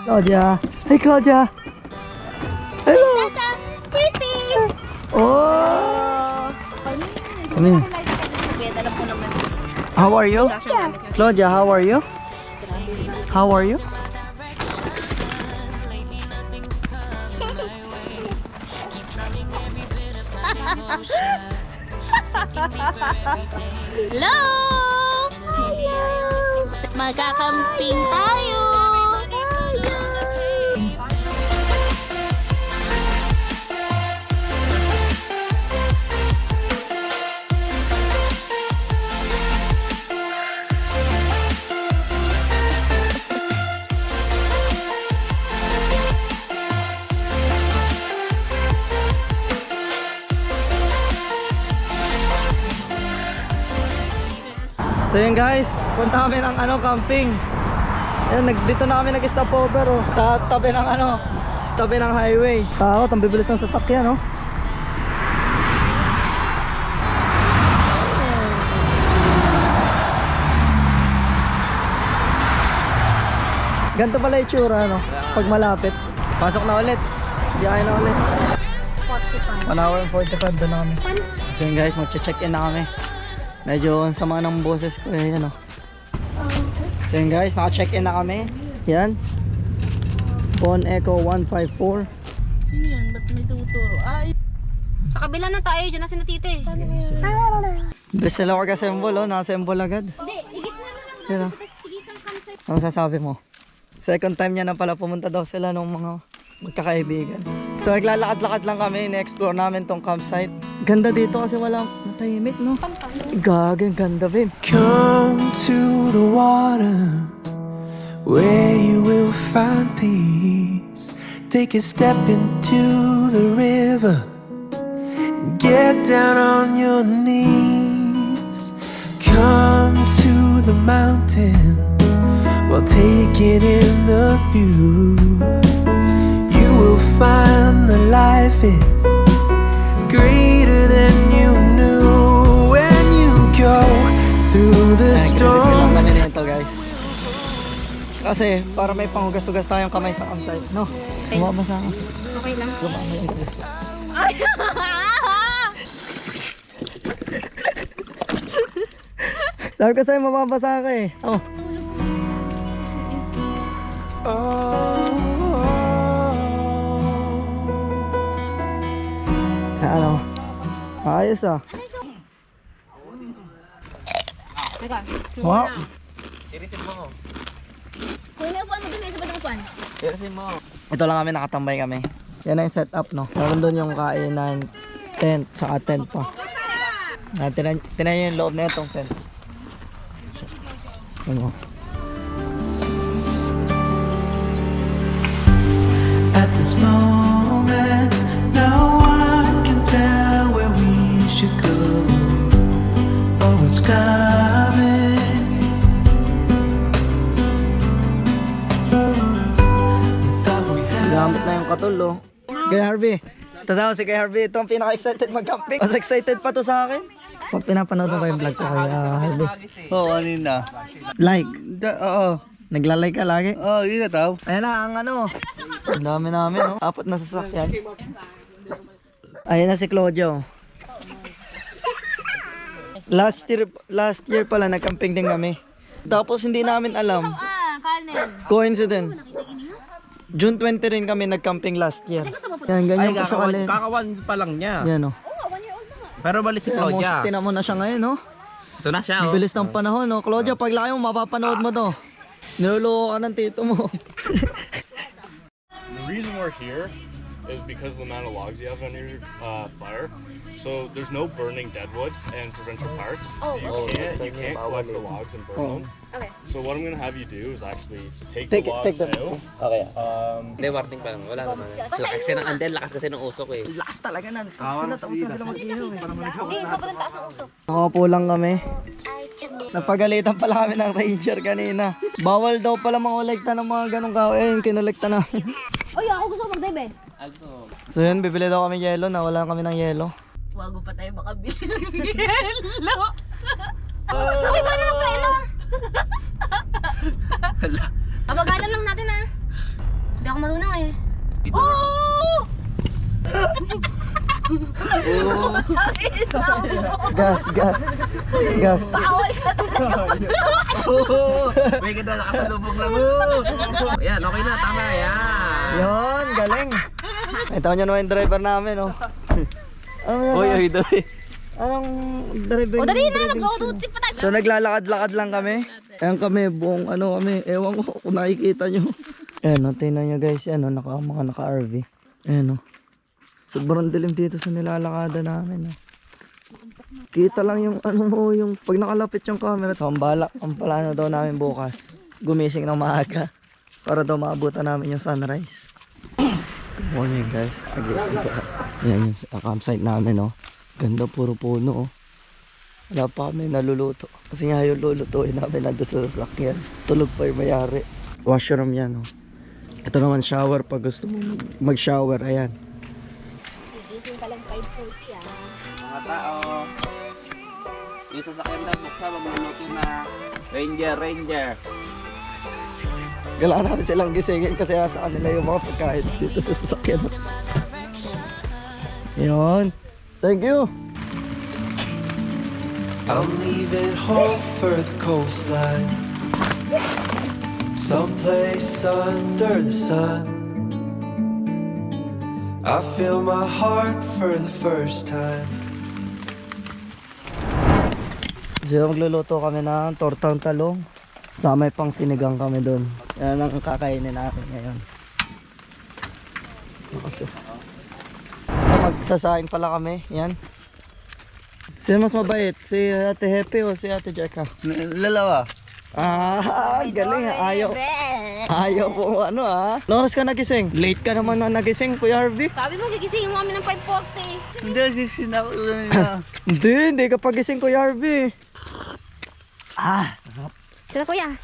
Claudia. Hey, Claudia. Hello. Titi! Oh. Come in. How are you? Claudia, how are you? How are you? Hello! Magkakamping tayo! So yun guys, punta kami ng camping. Ayan, dito na kami nag-stop over sa tabi ng tabi ng highway. Takot, ang bibilis ng sasakyan Ganito pala itsura pag malapit. Pasok na ulit. Biyahe na ulit. 1 hour and 45 doon na kami. So yun guys, mag-check-in na kami. Medyo sama ng boses ko So yun guys, naka-check-in na kami. Yan. Bon Echo 154. Sino yun? Ba't may tuturo? Ay! Sa kabila na tayo, dyan na si Natite. Bestseller ka symbol naka-symbol agad. Hindi, igit na lang. Yan Tigisang campsite. Ano sasabi mo? Second time niya na pala pumunta daw sila nung mga magkakaibigan. So naglalakad-lakad lang kami, na-explore namin tong campsite. Ganda dito kasi walang matahimik Gagang ganda babe. Come to the water where you will find peace. Take a step into the river. Get down on your knees. Come to the mountain while taking in the view. You will find that life is greater than you knew when you go through the storm. Lang kami nito guys. Kasi para may panghugas-hugas tayong kamay sa campsite, Bumabasa ka. Okay lang. Sabi ko sa'yo mababasa ka Ayos Teka. Wow. Tirisin mo. Kung may upuan mo dun, may isa ba ng upuan? Tirisin mo. Ito lang kami, nakatambay kami. Yan ang setup Meron doon yung kainan, tent, saka tent pa. Tinayin yung loob na itong tent. At this moment, no one can tell where we should go or what's coming. We thought we had. Gamit na yung katul Kay Harvey. Tatawa si kay Harvey. Ito ang pinaka-excited mag-camping. Mas excited pa to sa akin. Pag pinapanood mo ba yung vlog ko kay Harvey? Oo, kanina. Like. Oo. Nagla-like ka lagi? Oo, hindi na tao. Ayan na ang Ang dami namin 4 na sasakyan. Ayan na si Claudio. Last year pala nag-camping din kami. Tapos hindi namin alam. Coincident. June 20 rin kami nag-camping last year. Yan, ganyan pa siya kalit. Kakawan pa lang niya. Yan Pero balik si Claudia. Tinan mo na siya ngayon Ito na siya Bilis ng panahon Claudia, pag laki mo mapapanood mo to. Niloloko ka ng tito mo. The reason we're here is because of the amount of logs you have on your fire. So there's no burning deadwood in provincial parks. So you can't collect the logs and burn them. Okay. So what I'm gonna have you do is actually take the logs take them. out. Okay. Hindi, warning pa lang. Wala naman. Lakas kasi ng andel, lakas kasi ng usok Lakas talaga na. Tapos na sila mag-ihaw Hindi, sobrang taas ang usok. Nakapo lang kami. Napagalitan pala kami ng ranger kanina. Bawal daw pala mangolekta ng mga ganong kahoy. Ayun, kinolekta namin. Uy, ako gusto mag-dive So yun, bibili daw kami yelo. Nawala kami ng yelo. Wago pa tayo makabili ng yelo. Okay, paano mag-preno? Abagalan lang natin Di ako marunong eh. Oh! Gas. Bawal ka May ganda nakasalubong lang. Ayan, okay na. Tama. Ayan. Yun, galing. Ito nyo naman yung driver namin, oh. Ano na Uy, doy. Anong driver? O, dali na. driving Mag-auto-tip pa tayo. So naglalakad-lakad lang kami. Ayan kami, buong ano kami. Ewan ko kung nakikita nyo. Ayan, tingnan nyo guys. Yan, mga naka-RV. Ayan, sobrang dilim dito sa nilalakada namin. Kita lang yung ano mo, yung pag nakalapit yung camera. So ang balak, ang plano daw namin bukas, gumising ng maaga para daw maabutan namin yung sunrise. Good morning guys. Ayan yung campsite namin, Ganda, puro puno, Wala pa kami naluluto. Kasi nga yung lulutuin namin nandun sa sasakyan. Tulog pa yung mayari. Washroom yan, Ito naman shower pag gusto mo mag-shower. Ayan. Gigising ka lang 5:40 Mga tao. Yung sasakyan na buksa, magluluto na. Ranger. Kailangan namin silang gisingin kasi sa kanila yung mga pagkain dito sa sasakyan. Yun. Thank you. I'm leaving home for the coastline, someplace under the sun. I feel my heart for the first time. So magluluto kami ng tortang talong. Sa may pang sinigang kami doon. Yan ang kakainin natin ngayon. Kasi magsasaing pala kami. Yan. Sino mas mabait? Si Ate Happy o si Ate Jeka? Lalawa. Galing. Ayaw po ano Anong oras ka nagising? Late ka naman na nagising, Kuya Harvey. Sabi mo, gigisingin mo kami ng 5:40. Hindi, sinaulan na. Hindi ka pagising, Kuya Harvey. Tara kuya.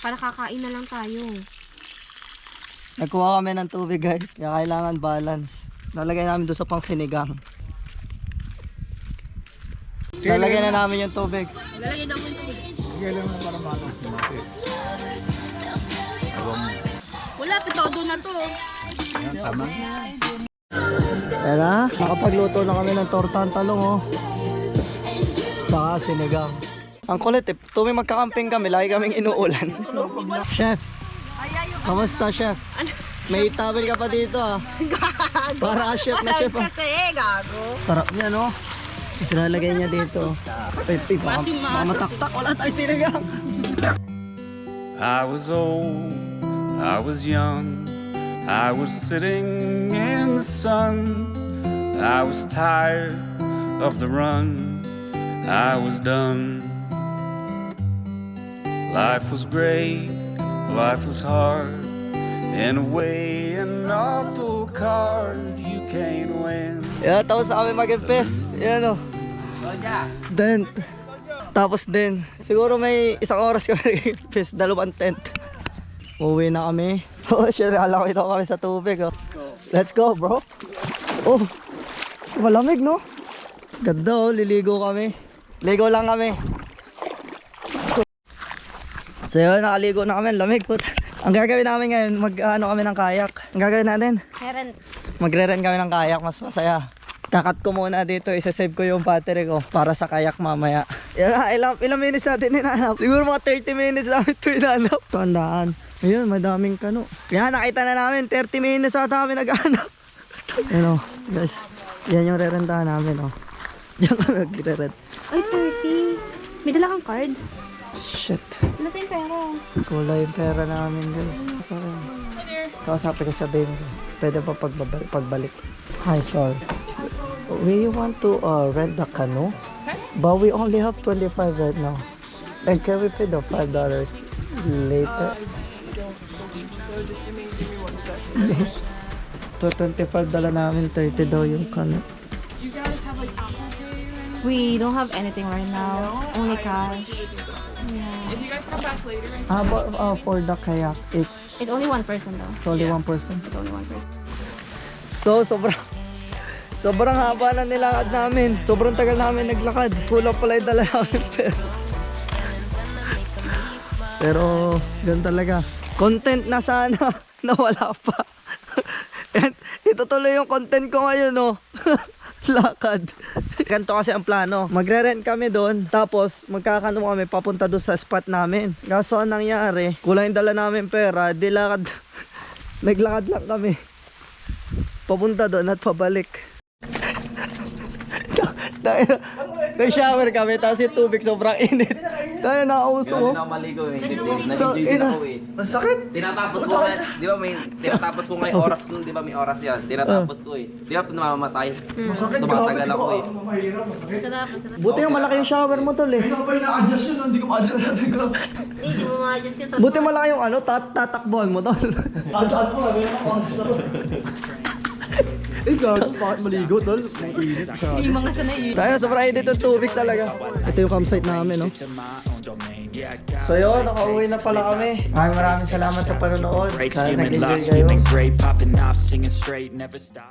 Para kakain na lang tayo. Nagkuha kami ng tubig guys, kaya kailangan balance. Lalagay namin doon sa pang sinigang. Lalagay na namin yung tubig. Lalagay daw mo yung tubig. Wala, todo na to. Ayan na, nakapagluto na kami ng tortang talong saka sinigang. Ang kulit tuwing magkakamping kami, lagi kaming inuulan. Chef, kamusta chef? May towel ka pa dito Para ka chef na chef Kasi, gago. Sarap niya Kasi lalagay niya dito. Baka mataktak, wala tayo sinigang. I was old, I was young, I was sitting in the sun, I was tired of the run, I was done. Life was great, life was hard, in a way an awful card you can't win. Yeah, tapos na kami mag-invest. Yan Then, tapos din, siguro may isang oras kami nag-invest, 2 tent. Uwi na kami. Shit, alam ko ito kami sa tubig Let's go bro. Malamig Ganda liligo kami. Ligo lang kami. So yun, nakaligo na kami, lamig po. Ang gagawin namin ngayon, mag-ano kami ng kayak. Ang gagawin natin, Meron. magre-rent kami ng kayak, mas masaya. Kakat ko muna dito, isa-save ko yung battery ko para sa kayak mamaya. Ilang minutes natin hinahanap? Siguro mga 30 minutes namin ito hinahanap. Tandaan. Ayun, madaming kano. Kaya nakita na namin, 30 minutes ata kami naghahanap. Ayun guys, yan yung rerentahan namin Diyan kami magre-rent. Ay, 30. May dala kang card? Shit. Wala tayong pera. Kulay yung pera namin guys. Sorry. Kausapin ko sa ko. Pwede pa pagbalik. Hi sir. We want to rent the canoe. But we only have 25 right now. And can we pay the $5 later? To 25 dala namin, 30 daw yung canoe. We don't have anything right now. Only cash. How about for the kayak? It's It's only one person though. only one person. It's only one person. So, sobrang haba na nilakad namin. Sobrang tagal namin naglakad. Kulang pala yung dala namin pero ganun talaga. Content na sana, nawala pa. And ito tuloy yung content ko ngayon, no. Lakad. Ganito kasi ang plano. Magre-rent kami doon, tapos magkakano kami papunta doon sa spot namin. Kaso ang nangyari, kulang yung dala namin pera, di lakad. Naglakad lang kami. Papunta doon at pabalik. May shower kami, tapos yung tubig sobrang init. Tayo nakauso. Hindi na ako maligo eh. Nag-enjoy din ako eh. Masakit. Tinatapos ko nga, di ba may tinatapos ko ngayong oras nun, di ba may oras yan. Tinatapos ko eh. Di ba namamatay? Tumatagal ako eh. Buti yung malaki yung shower mo tol eh. Hindi, di mo ma-adjust yun sa... Buti malaki yung ano, tatakbuhan mo tol. Eh, gago, bakit maligo, tol? Yung mga sanay. Tayo sa Friday itong tubig talaga. Ito yung campsite namin, no? So yun, nakauwi na pala kami. Maraming salamat sa panonood. Breaks, Sana feeling nag-enjoy lost, kayo. feeling great, popping off, singing straight, never stop.